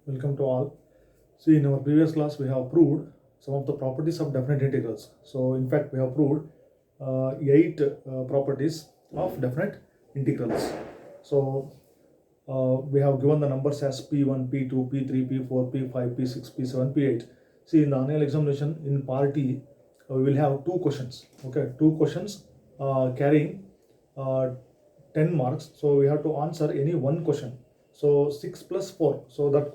Welcome to all. See, in our previous class, we have proved some of the properties of definite integrals. So, in fact, we have proved eight properties of definite integrals. So, we have given the numbers as P1, P2, P3, P4, P5, P6, P7, P8. See, in the annual examination, in part E, we will have two questions. Okay, two questions carrying 10 marks. So, we have to answer any one question. So 6 plus 4. So that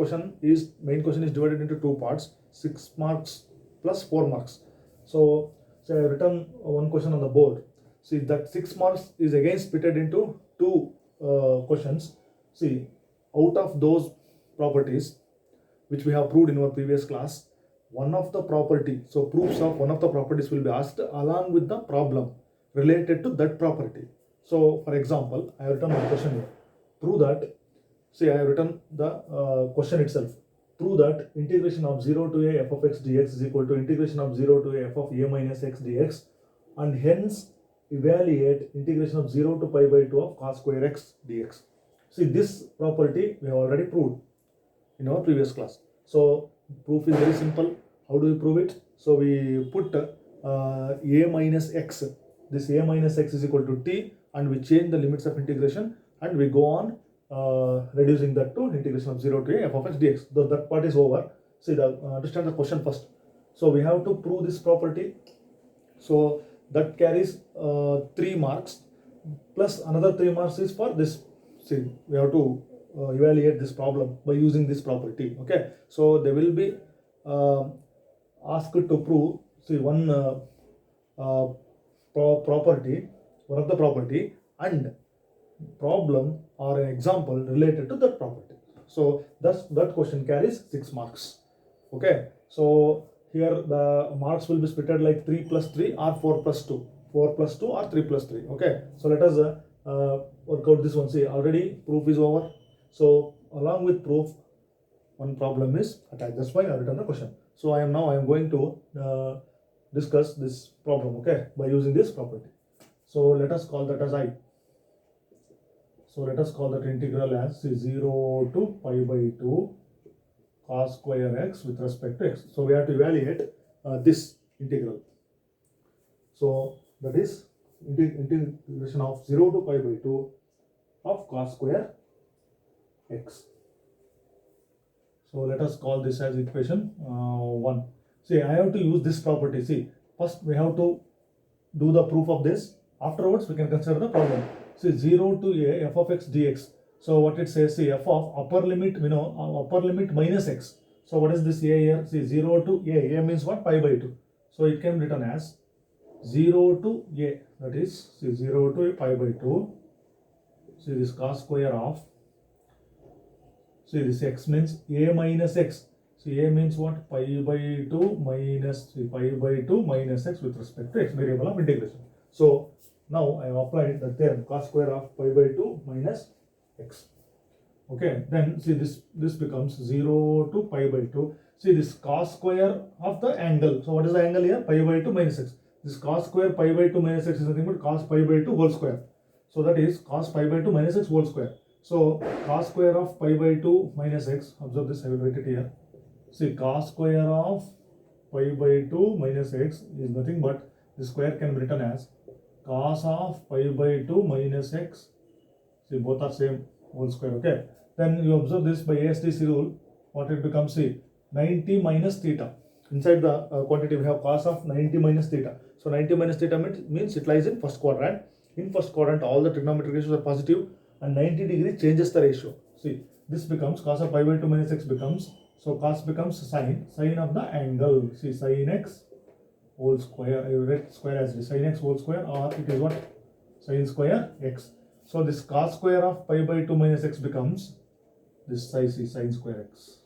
main question is divided into two parts. 6 marks plus 4 marks. So I have written one question on the board. See, that 6 marks is again split into two questions. See, out of those properties which we have proved in our previous class, one of the property, so proofs of one of the properties will be asked along with the problem related to that property. So for example, I have written one question here. Prove that. See, I have written the question itself. Prove that integration of 0 to a f of x dx is equal to integration of 0 to a f of a minus x dx, and hence evaluate integration of 0 to pi by 2 of cos square x dx. See, this property we have already proved in our previous class. So proof is very simple. How do we prove it? So we put a minus x. This a minus x is equal to t, and we change the limits of integration, and we go on reducing that to integration of 0 to a f of x dx. Though that part is over. See, understand the question first. So we have to prove this property. So that carries 3 marks plus another 3 marks is for this. See, we have to evaluate this problem by using this property. Okay, so they will be asked to prove, see, one property, one of the property, and problem or an example related to that property. So that question carries 6 marks. Okay, so here the marks will be split like 3 plus 3 or 4 plus 2, 4 plus 2 or 3 plus 3. Okay, so let us work out this one. See, already proof is over. So along with proof, one problem is attached. That's why I written the question. So I am going to discuss this problem, okay, by using this property. So let us call that as I. So let us call that integral as 0 to pi by 2 cos square x with respect to x. So we have to evaluate this integral. So that is integration of 0 to pi by 2 of cos square x. So let us call this as equation 1. See, I have to use this property. See, first we have to do the proof of this. Afterwards, we can consider the problem. See, 0 to a f of x dx. So what it says, see, f of upper limit, upper limit minus x. So what is this a here? See, 0 to a means what? Pi by 2. So it can be written as 0 to a, that is, see, 0 to a pi by 2. See, this cos square of, see, this x means a minus x. See, a means what? Pi by 2 minus, see, pi by 2 minus x with respect to x, variable of integration. So now I have applied the theorem cos square of pi by 2 minus x. Okay, then see, this becomes 0 to pi by 2. See, this cos square of the angle. So what is the angle here? Pi by 2 minus x. This cos square pi by 2 minus x is nothing but cos pi by 2 whole square. So that is cos pi by 2 minus x whole square. So cos square of pi by 2 minus x, observe this, I will write it here. See, cos square of pi by 2 minus x is nothing but, the square can be written as cos of pi by 2 minus x. See, both are same, whole square. Okay, then you observe this by ASTC rule, what it becomes, see, 90 minus theta. Inside the quantity we have cos of 90 minus theta. So 90 minus theta means it lies in first quadrant. In first quadrant, all the trigonometric ratios are positive, and 90 degree changes the ratio. See, this becomes cos of pi by 2 minus x becomes, so cos becomes sine of the angle. See, sine x whole square, I will write square as sine x whole square, or it is what? Sine square x. So this cos square of pi by 2 minus x becomes this sine square x.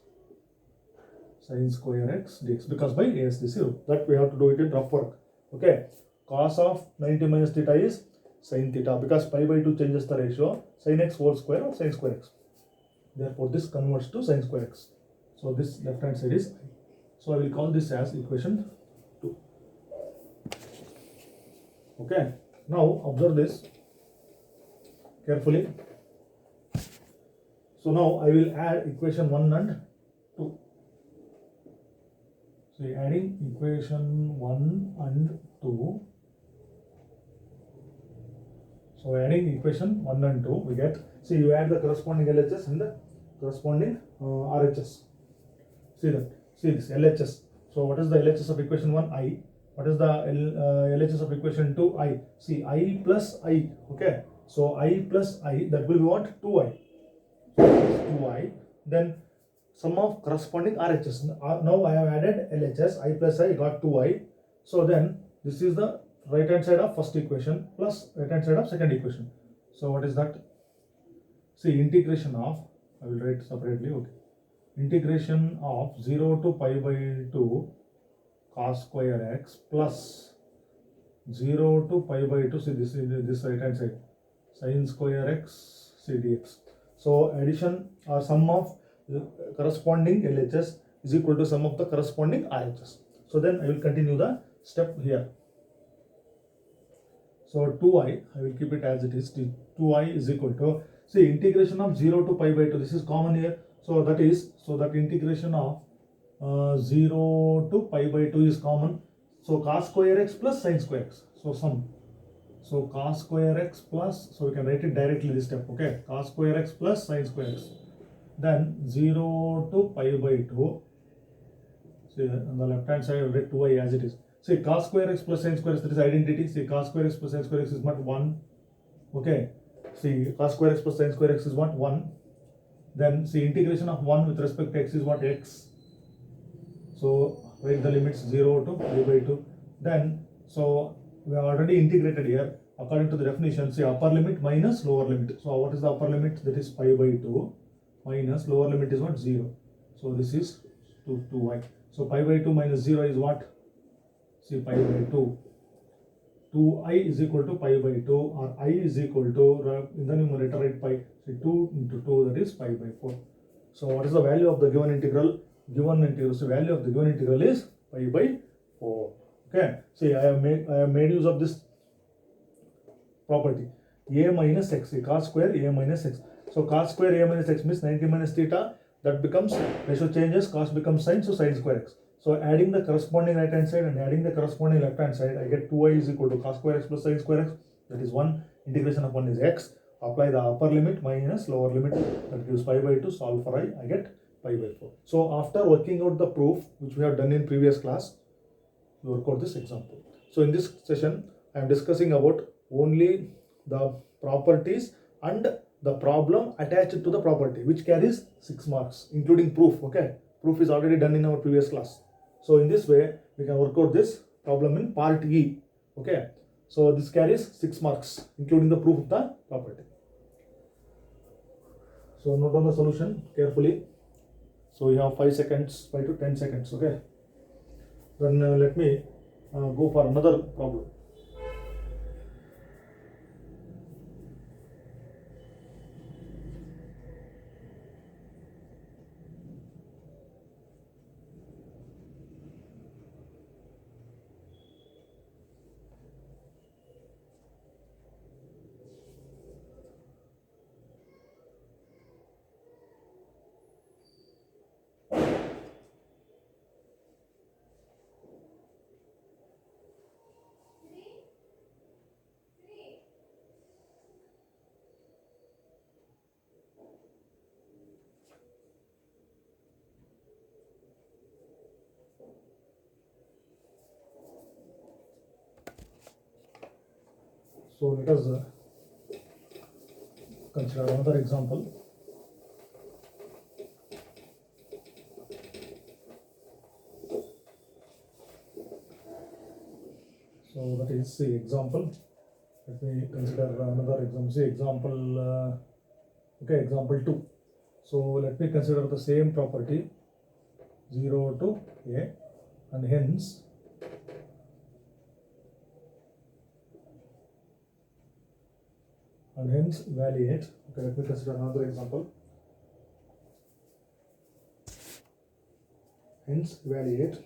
Sine square x dx, because by ASTC rule. That we have to do it in rough work. Okay, cos of 90 minus theta is sin theta, because pi by 2 changes the ratio, sin x whole square or sin square x. Therefore this converts to sin square x. So this left hand side is I. So I will call this as equation 2. Okay, now observe this carefully. So now I will add equation 1 and See, adding equation 1 and 2. So adding equation 1 and 2, we get, see, you add the corresponding LHS and the corresponding RHS. See that, see this LHS. So what is the LHS of equation 1? I. What is the LHS of equation 2? I. See, I plus I, okay. So I plus I, that will be what? 2I. So 2I. Then sum of corresponding RHS. Now I have added LHS, I plus I got 2I. So then this is the right hand side of first equation plus right hand side of second equation. So what is that? See, integration of, I will write separately, okay. Integration of 0 to pi by 2 cos square x plus 0 to pi by 2, see this right hand side, sin square x, see dx. So addition or sum of corresponding LHS is equal to sum of the corresponding RHS. So then I will continue the step here. So 2I, I will keep it as it is. 2I is equal to, see, integration of 0 to pi by 2, this is common here. So that is, so that integration of 0 to pi by 2 is common. So cos square x plus sin square x. So sum. So cos square x plus, so we can write it directly this step, okay. Cos square x plus sin square x. Then 0 to pi by 2. See, on the left hand side I will write 2I as it is. See, cos square x plus sin square x, that is identity. See, cos square x plus sin square x is what? 1. Okay. See, cos square x plus sin square x is what? 1. Then see, integration of 1 with respect to x is what? X. So write the limits 0 to pi by 2. Then, so we have already integrated here. According to the definition, say upper limit minus lower limit. So what is the upper limit? That is pi by 2 minus lower limit is what? 0. So this is 2y. So pi by 2 minus 0 is what? See, pi by 2. 2I is equal to pi by 2, or I is equal to, in the numerator write pi. See, 2 into 2, that is pi by 4. So what is the value of the given integral? Given integral, so value of the given integral is pi by 4. Okay. See, I have made use of this property. A minus x, cos square A minus x. So cos square A minus x means 90 minus theta. That becomes, ratio changes, cos becomes sin, so sin square x. So adding the corresponding right hand side and adding the corresponding left hand side, I get 2I is equal to cos square x plus sin square x. That is 1. Integration of 1 is x. Apply the upper limit minus lower limit, that gives pi by 2. Solve for I get pi by 4. So after working out the proof which we have done in previous class, we work out this example. So in this session I am discussing about only the properties and the problem attached to the property, which carries 6 marks, including proof. Okay, proof is already done in our previous class. So in this way we can work out this problem in part E. Okay, so this carries 6 marks, including the proof of the property. So note down the solution carefully. So you have 5 seconds, 5 to 10 seconds. Okay, then let me go for another problem. So let us consider another example. So that is the example. Let me consider another example. Say example, okay, example 2. So let me consider the same property 0 to a, and hence evaluate. Okay, let me consider another example. Hence evaluate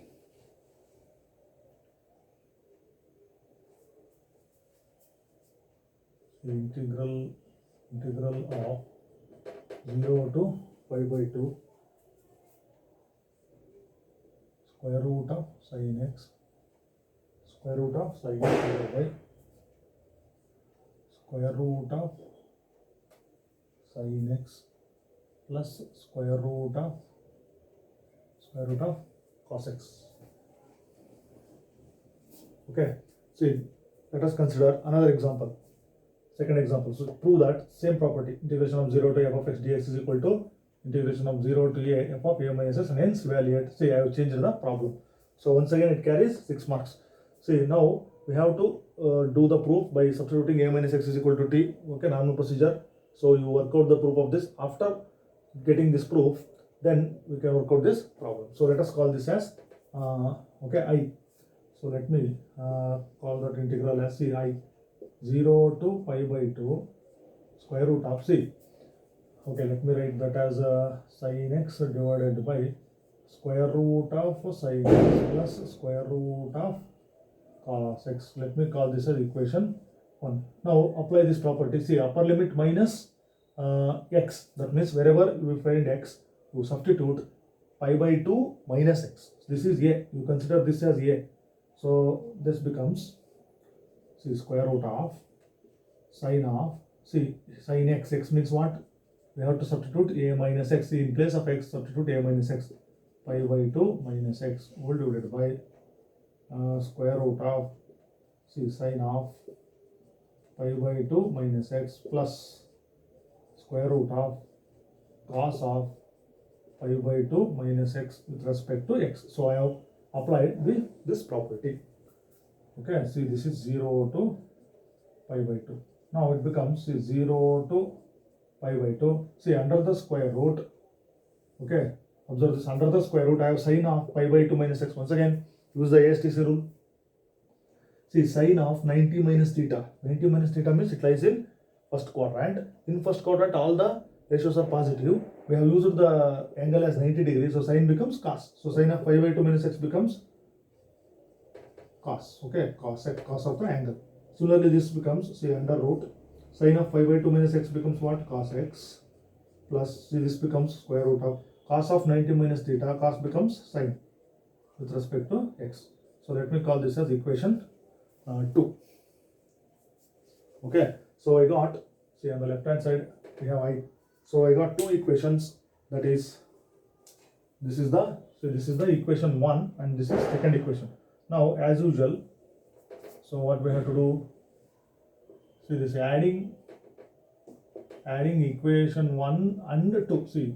the integral of 0 to pi by 2 square root of sin x, square root of sin x divided by square root of sin x plus square root of cos x. Okay, see, let us consider another example. Second example. So prove that same property, integration of 0 to f of x dx is equal to integration of 0 to a f of a minus s, and hence evaluate. See, I have changed the problem. So once again it carries 6 marks. See, now we have to do the proof by substituting a minus x is equal to t. Okay, normal procedure. So you work out the proof of this. After getting this proof, then we can work out this problem. So let us call this as okay, I. So let me call that integral as c I 0 to pi by 2 square root of c. Okay, let me write that as sin x divided by square root of sin x plus square root of cos x. Let me call this as equation 1. Now apply this property. See, upper limit minus x. That means wherever you find x, you substitute pi by 2 minus x. This is a. You consider this as a. So this becomes, see, square root of sin of, see, sin x. X means what? We have to substitute a minus x. See, in place of x, substitute a minus x. Pi by 2 minus x whole divided by square root of, see, sin of pi by 2 minus x plus square root of cos of pi by 2 minus x with respect to x. So I have applied this property. Okay, see, this is 0 to pi by 2. Now it becomes, see, 0 to pi by 2. See, under the square root, okay, observe this, under the square root I have sin of pi by 2 minus x. Once again, use the ASTC rule. See, sin of 90 minus theta. 90 minus theta means it lies in first quadrant. In first quadrant, all the ratios are positive. We have used the angle as 90 degrees, so sin becomes cos. So sin of pi by 2 minus x becomes cos. Okay, cos of the angle. Similarly, this becomes, say, under root sin of pi by 2 minus x becomes what? Cos x plus, see, this becomes square root of cos of 90 minus theta. Cos becomes sin with respect to x. So let me call this as equation 2. Okay, so I got, see, on the left hand side we have I. So I got two equations, that is, this is the equation 1 and this is second equation. Now as usual, so what we have to do, see, this adding equation 1 and 2. See,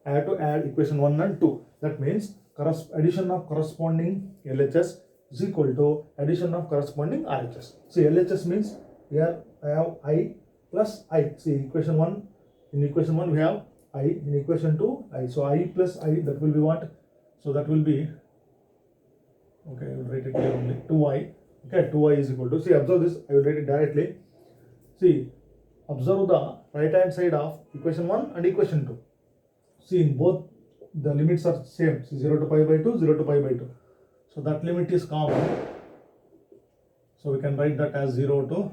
I have to add equation 1 and 2. That means addition of corresponding LHS is equal to addition of corresponding RHS. See, LHS means here I have I plus I. See, equation 1, in equation 1 we have I, in equation 2 I. So I plus I, that will be what? So that will be, okay, I will write it here only, 2I. Okay, 2I is equal to, see, observe this, I will write it directly. See, observe the right hand side of equation 1 and equation 2. See, in both the limits are same. See, 0 to pi by 2, 0 to pi by 2. So that limit is common. So we can write that as 0 to,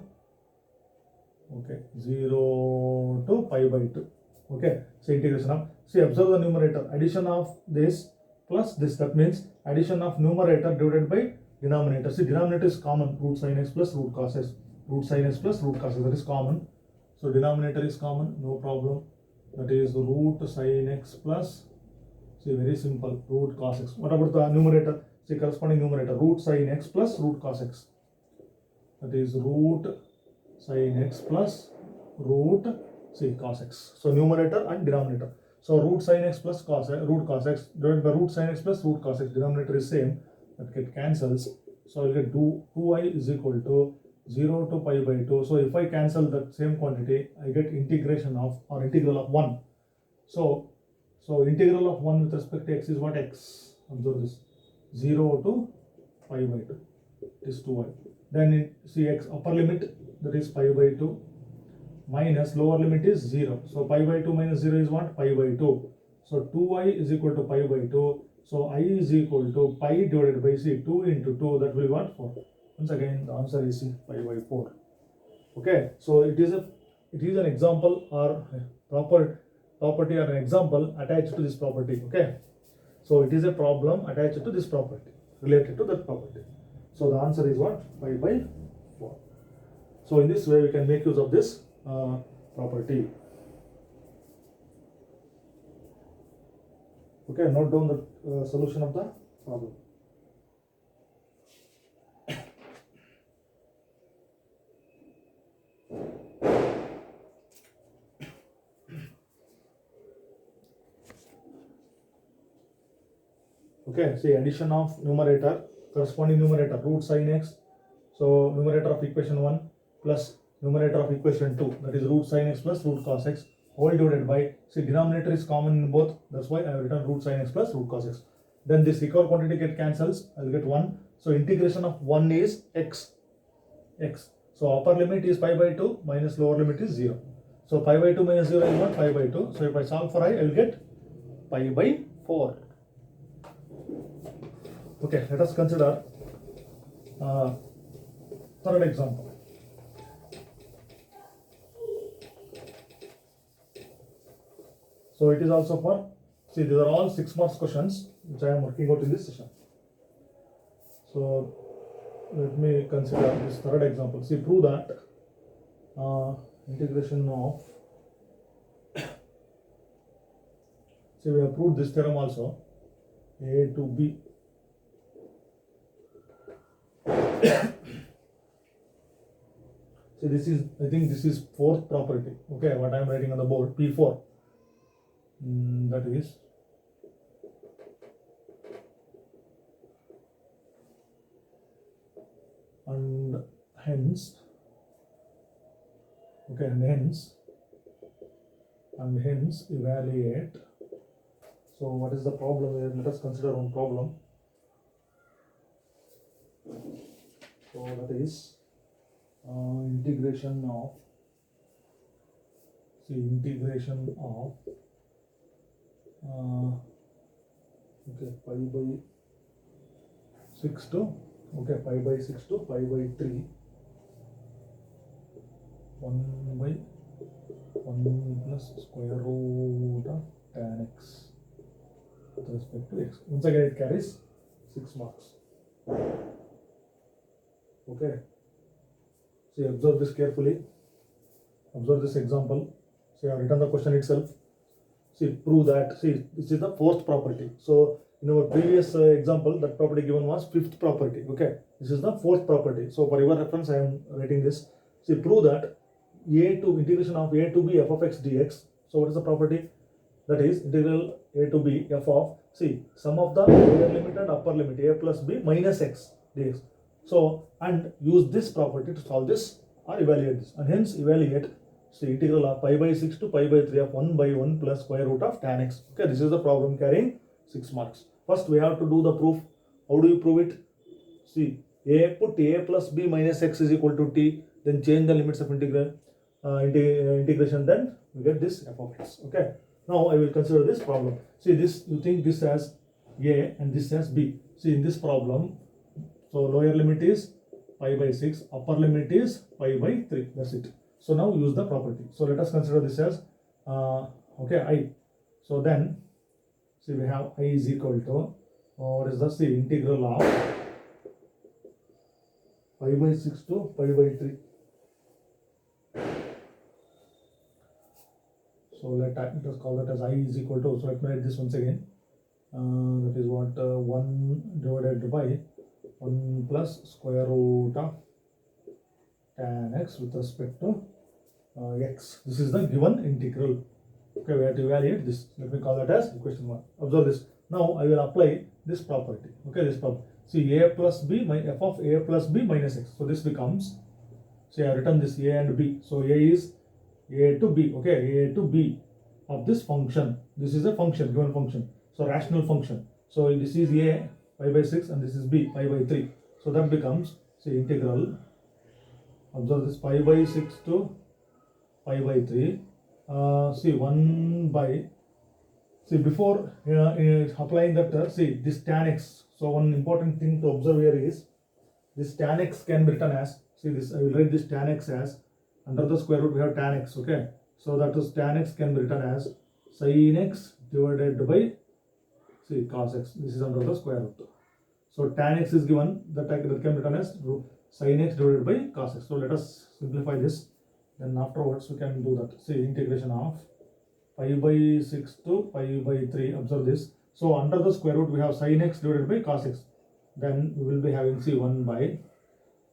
okay, 0 to pi by 2. Okay, so integration of, see, observe the numerator, addition of this plus this, that means addition of numerator divided by denominator. See, denominator is common, root sin x plus root cos x, root sin x plus root cos x, that is common. So denominator is common, no problem. That is root sin x plus, see, very simple, root cos x. What about the numerator? See, corresponding numerator, root sin x plus root cos x. That is root sin x plus root, see, cos x. So numerator and denominator. So root sin x plus root cos x divided by root sin x plus root cos x. Denominator is same, that get cancels. So I will get 2I is equal to 0 to pi by 2. So if I cancel that same quantity, I get integration of, or integral of 1. So integral of 1 with respect to x is what? X. Observe this, 0 to pi by 2 is 2I. Then see, x upper limit, that is pi by 2, minus lower limit is 0. So pi by 2 minus 0 is what? Pi by 2. So 2I is equal to pi by 2. So I is equal to pi divided by, see, 2 into 2, that will be what? 4. Once again, the answer is pi by 4. Okay, so it is an example or property or an example attached to this property. Okay, So it is a problem attached to this property, related to that property. So the answer is what? Pi by 4. So in this way we can make use of this property. Okay, note down the solution of the problem. Okay, see addition of numerator, corresponding numerator root sin x. So numerator of equation 1 plus numerator of equation 2, that is root sin x plus root cos x, whole divided by, see denominator is common in both, that's why I have written root sin x plus root cos x. Then this equal quantity get cancels, I will get 1. So integration of 1 is x. So upper limit is pi by 2 minus lower limit is 0. So pi by 2 minus 0 is what? Pi by 2. So if I solve for I will get pi by 4. Okay, let us consider third example. So it is also for, see these are all 6 marks questions which I am working out in this session. So let me consider this third example. See, prove that integration of, see we have proved this theorem also, a to b. See this is, I think this is fourth property, okay, what I am writing on the board, P4, that is and hence, okay, and hence evaluate. So what is the problem here? Let us consider one problem. So that is integration of, see integration of okay, pi by 6 to, okay, pi by 6 to pi by 3, 1 by 1 plus square root of tan x with respect to x. Once again it carries 6 marks. Okay, see observe this carefully, observe this example. See I have written the question itself. See prove that, see this is the fourth property. So in our previous example that property given was fifth property, okay, this is the fourth property. So for your reference I am writing this. See prove that a to integration of a to b f of x dx. So what is the property? That is integral a to b f of, see sum of the lower limit and upper limit a plus b minus x dx. So and use this property to solve this or evaluate this, and hence evaluate, see integral of pi by 6 to pi by 3 of 1 by 1 plus square root of tan x. Okay, this is the problem carrying 6 marks. First we have to do the proof. How do you prove it? See, put a plus b minus x is equal to t, then change the limits of integral integration, then we get this f of x. Okay, now I will consider this problem. See this, you think this as a and this as b. See in this problem, so lower limit is pi by 6, upper limit is pi by 3, that's it. So now use the property. So let us consider this as okay, I. So then see we have I is equal to what is the, see integral of pi by 6 to pi by 3. So let us call that as I is equal to, so let me write this once again, that is what 1 divided by 1 plus square root of tan x with respect to x. This is the given integral. Okay, we have to evaluate this. Let me call that as equation 1. Observe this. Now I will apply this property. Okay, this property. See a plus b, my f of a plus b minus x. So this becomes, see I have written this a and b. So a is a to b. Okay, a to b of this function. This is a function, given function. So rational function. So this is a pi by 6 and this is b pi by 3. So that becomes, see integral, observe this, pi by 6 to pi by 3, see 1 by, see before applying that, see this tan x. So one important thing to observe here is this tan x can be written as, see this, I will write this tan x as, under the square root we have tan x. Okay, so that is tan x can be written as sin x divided by see cos x, this is under the square root. So tan x is given, that can be written as sin x divided by cos x. So let us simplify this, then afterwards we can do that. See integration of pi by 6 to pi by 3, observe this. So under the square root we have sin x divided by cos x, then we will be having see 1 by,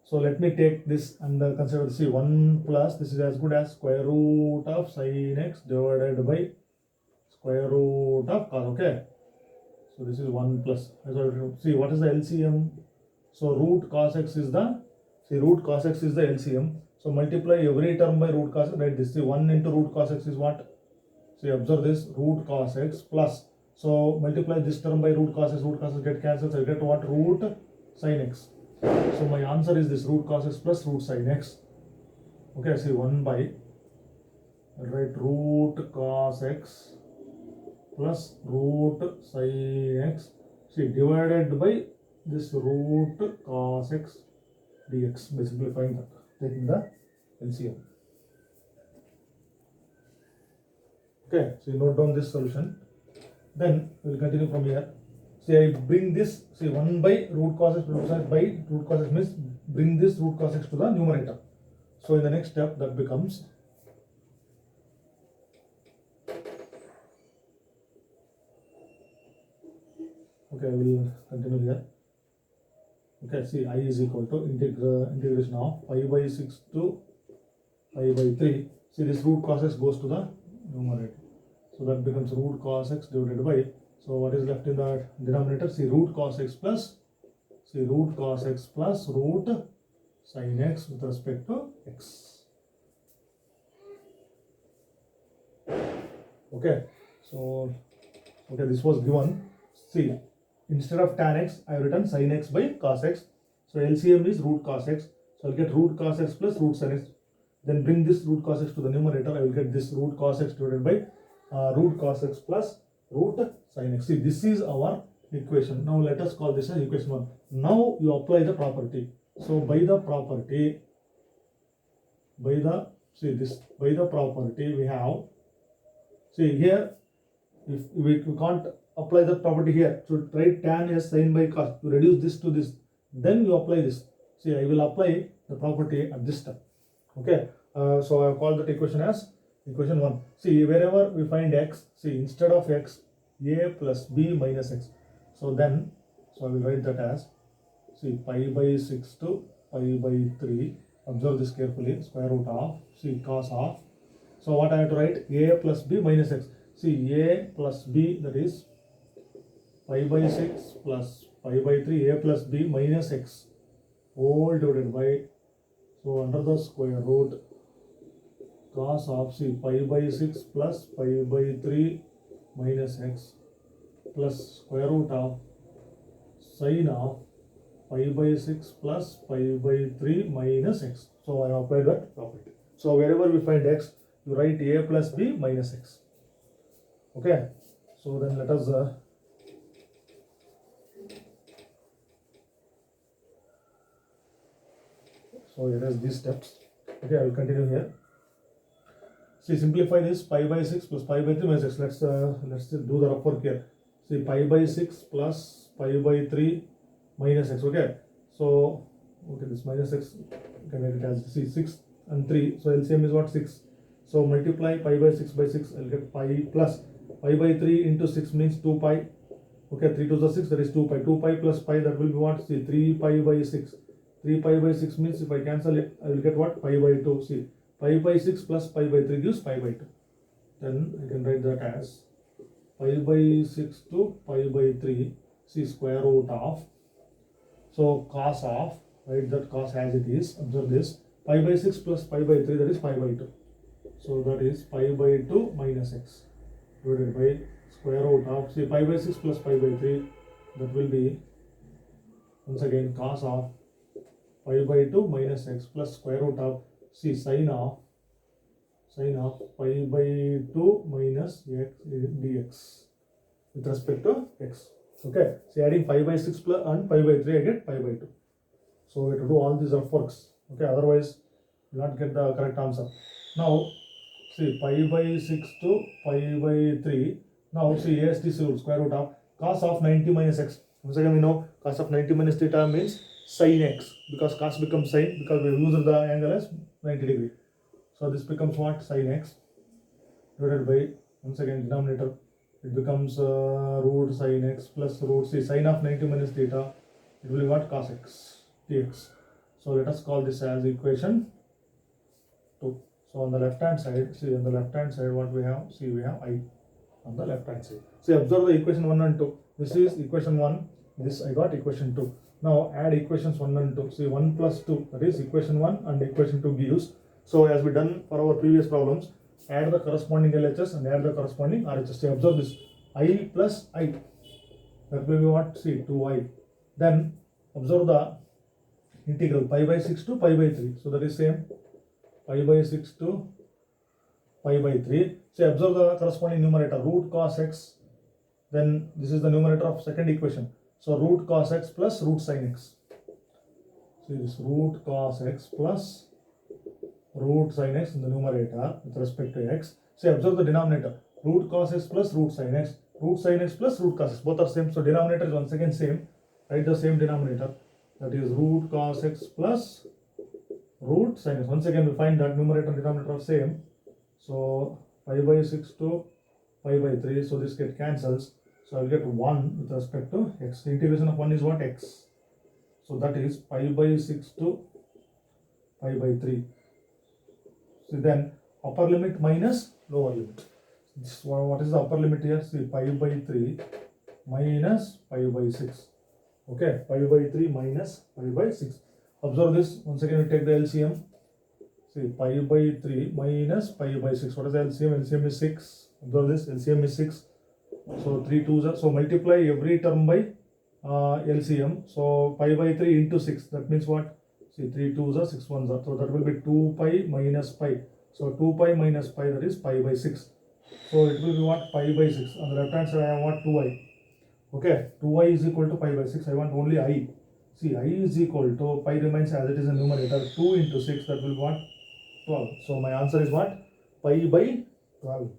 so let me take this and consider see 1 plus, this is as good as square root of sin x divided by square root of cos, okay. So this is 1 plus, see what is the LCM? So root cos x is the, see root cos x is the LCM. So multiply every term by root cos x, write this, see 1 into root cos x is what? See observe this, root cos x plus, so multiply this term by root cos x get cancelled, so I get what? Root sin x. So my answer is this, root cos x plus root sin x. Okay, see 1 by, I'll write root cos x plus root sin x, see divided by this root cos x dx, by simplifying that, taking the LCM. Okay, so you note down this solution. Then we will continue from here. See I bring this, see 1 by root cos x by root cos x means bring this root cos x to the numerator. So in the next step that becomes, okay, I will continue here. Okay, see I is equal to integration of pi by 6 to pi by 3. See this root cos x goes to the numerator. So that becomes root cos x divided by, so what is left in the denominator? See root cos x plus, see root cos x plus root sin x with respect to x. Okay, so okay, this was given. See, instead of tan x, I have written sin x by cos x. So LCM is root cos x. So I'll get root cos x plus root sin x. Then bring this root cos x to the numerator. I will get this root cos x divided by root cos x plus root sin x. See, this is our equation. Now let us call this as equation 1. Now you apply the property. So by the property, by the property we have, see here, if we can't apply the property here, so write tan as sin by cos, you reduce this to this, then you apply this. See, I will apply the property at this step. Okay, so I have called that equation as equation 1. See, wherever we find x, see instead of x, a plus b minus x. So then, so I will write that as, see pi by 6 to pi by 3. Observe this carefully, square root of, see cos of. So what I have to write? A plus b minus x. See a plus b, that is pi by 6 plus pi by 3, a plus b minus x whole divided by, so under the square root cos of, see pi by 6 plus pi by 3 minus x plus square root of sin of pi by 6 plus pi by 3 minus x. So I apply that property. So wherever we find x, you write a plus b minus x. Okay, so then let us so here is these steps. Okay, I will continue here. See, simplify this, pi by 6 plus pi by 3 minus x. Let's do the rough work here. See, pi by 6 plus pi by 3 minus x. Okay, so okay, this minus x, you can write it as, see 6 and 3, so LCM is what? 6. So multiply pi by 6 by 6, I'll get pi plus pi by 3 into 6 means 2 pi. Okay, 3 to the 6, that is 2 pi. 2 pi plus pi, that will be what? See, 3 pi by 6. 3 pi by 6 means if I cancel it, I will get what? Pi by 2. See, pi by 6 plus pi by 3 gives pi by 2. Then I can write that as pi by 6 to pi by 3, see square root of, so cos of, write that cos as it is, observe this, pi by 6 plus pi by 3, that is pi by 2. So that is pi by 2 minus x divided by square root of, see pi by 6 plus pi by 3, that will be once again cos of pi by 2 minus x plus square root of, see sin of pi by 2 minus x dx with respect to x. Okay, see adding pi by 6 plus and pi by 3, I get pi by 2. So we have to do all these rough works. Okay, otherwise you will not get the correct answer. Now see pi by 6 to pi by 3. Now see ASTC rule, square root of, cos of 90 minus x. Once again we know cos of 90 minus theta means sin x, because cos becomes sin because we used the angle as 90 degree. So this becomes what? Sin x divided by, once again denominator, it becomes root sin x plus root c, sin of 90 minus theta, it will be what? Cos x dx. So let us call this as equation 2. So on the left hand side, see on the left hand side what we have? See, we have I on the left hand side. See, observe the equation 1 and 2. This is equation 1, this I got equation 2. Now add equations 1 and 2. See, 1 plus 2, that is equation 1 and equation 2 gives. So as we done for our previous problems, add the corresponding LHS and add the corresponding RHS. See, observe this, I plus I, that will be what? See, 2I. Then observe the integral pi by 6 to pi by 3. So that is same, pi by 6 to pi by 3. So observe the corresponding numerator, root cos x. Then this is the numerator of second equation. So root cos x plus root sin x. So this root cos x plus root sin x in the numerator with respect to x. So observe the denominator, root cos x plus root sin x plus root cos x. Both are same. So denominator is once again same. Write the same denominator. That is root cos x plus root sin x. Once again we find that numerator and denominator are same. So pi by 6 to pi by 3. So this get cancels. So I will get 1 with respect to x. The integration of 1 is what? X. So that is pi by 6 to pi by 3. So then upper limit minus lower limit. This one, what is the upper limit here? See, pi by 3 minus pi by 6. Okay, pi by 3 minus pi by 6. Observe this. Once again we take the LCM. See, pi by 3 minus pi by 6. What is the LCM? LCM is 6. Observe this. LCM is 6. So 3 2s are. So multiply every term by LCM. So pi by 3 into 6. That means what? See, 3 2s are, 6 1s are. So that will be 2 pi minus pi. So 2 pi minus pi, that is pi by 6. So it will be what? Pi by 6. On the left hand side I want 2i. Okay, 2i is equal to pi by 6. I want only I. See, I is equal to, pi remains as it is in numerator, 2 into 6, that will be what? 12. So my answer is what? Pi by 12.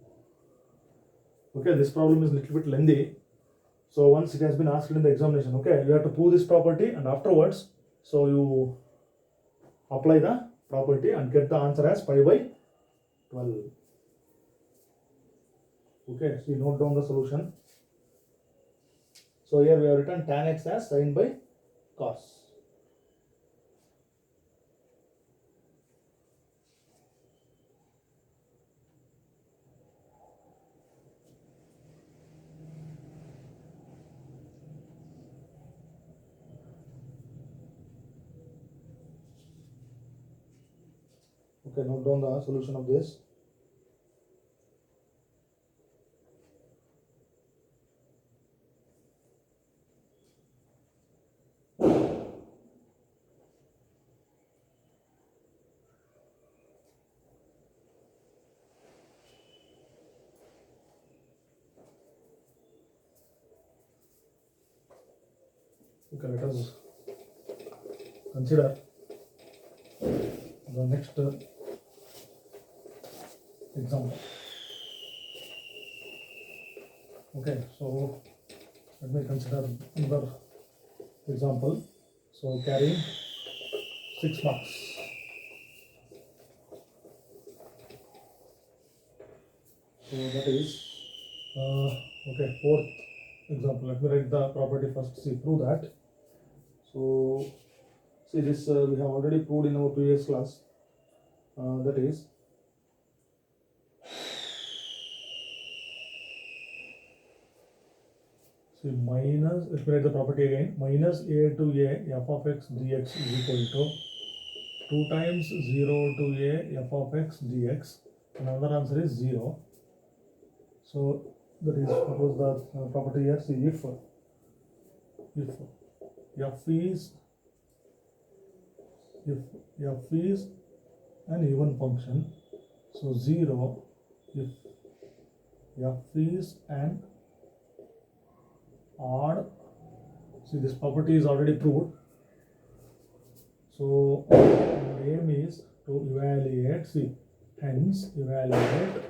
Okay, this problem is a little bit lengthy. So once it has been asked in the examination, okay, you have to prove this property, and afterwards, so you apply the property and get the answer as pi by 12. Okay, so you note down the solution. So here we have written tan x as sin by cos. Okay, note down the solution of this. Okay, let us consider the next example. Okay, so let me consider another example. So carrying 6 marks. So that is okay, fourth example. Let me write the property first. See, prove that. So see this we have already proved in our previous class. That is, see, minus, let me write the property again, minus a to a f of x dx is equal to 2 times 0 to a f of x dx. Another answer is 0. So that is, what was the property here? See, if f is an even function, so 0 if f is an odd. See, this property is already proved. So our aim is to evaluate, see, hence evaluate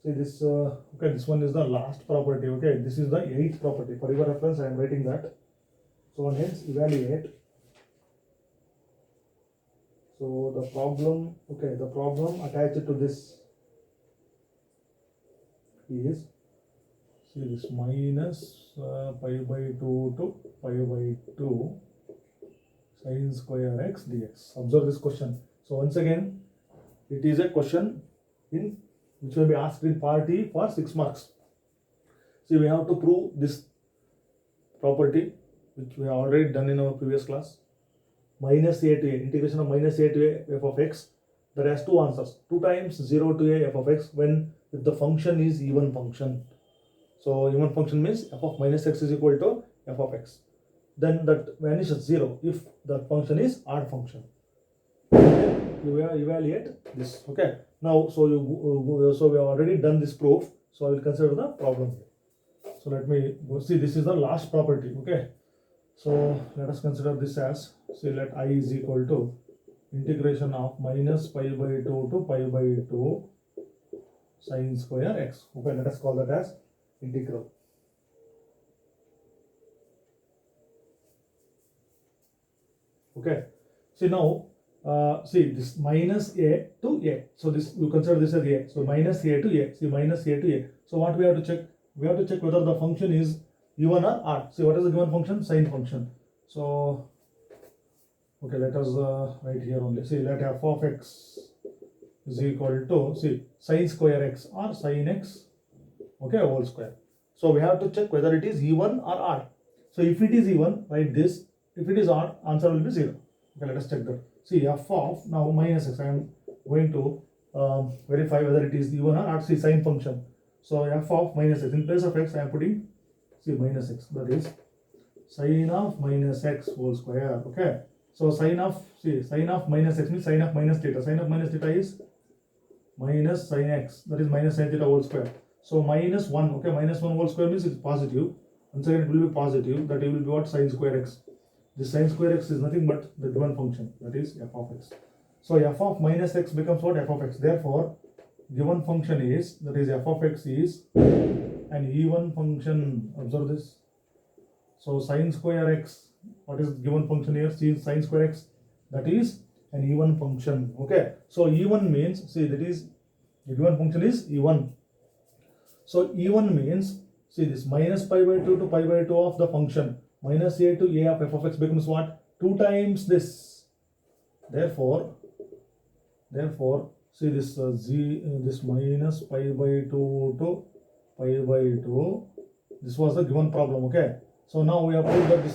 See this, okay, this one is the last property, okay, this is the 8th property. For your reference, I am writing that. So hence evaluate. So the problem, okay, the problem attached to this is, see this minus pi by 2 to pi by 2 sin square x dx. Observe this question. So once again, it is a question in which will be asked in part E for 6 marks. See, we have to prove this property which we have already done in our previous class. Minus a to a, integration of minus a to a f of x, that has two answers. 2 times 0 to a f of x when if the function is even function. So even function means f of minus x is equal to f of x. Then that vanishes 0 if the function is odd function. You evaluate this. Okay. Now, so we have already done this proof. So I will consider the problem here. So let me see. This is the last property. Okay. So let us consider this as, say, let I is equal to integration of minus pi by 2 to pi by 2 sin square x. Okay. Let us call that as integral. Okay. See now. See this minus a to a. So this you consider this as a. So minus a to a. See minus a to a. So what we have to check? We have to check whether the function is even or odd. See what is the given function? Sine function. So okay, let us write here only. See let f of x is equal to, see, sin square x or sin x. Okay, whole square. So we have to check whether it is even or odd. So if it is even, write this. If it is odd, answer will be 0. Okay, let us check that. See f of now minus x. I am going to verify whether it is even or odd. See sine function. So f of minus x, in place of x I am putting, see, minus x. That is sine of minus x whole square. Okay. So sine of, see, sine of minus x means sine of minus theta. Sine of minus theta is minus sine x. That is minus sine theta whole square. So minus 1. Okay. Minus 1 whole square means it is positive. Once again it will be positive. That will be what? Sine square x. This sine square x is nothing but the given function, that is f of x. So f of minus x becomes what? F of x. Therefore, given function is, that is f of x is an even function. Observe this. So sine square x, what is given function here? See sine square x, that is an even function. Okay. So even means, see, that is the given function is even. So even means, see this minus pi by 2 to pi by 2 of the function. Minus a to a of f of x becomes what? 2 times this. Therefore, see this this minus pi by 2 to pi by 2. This was the given problem. Okay. So now we have proved that this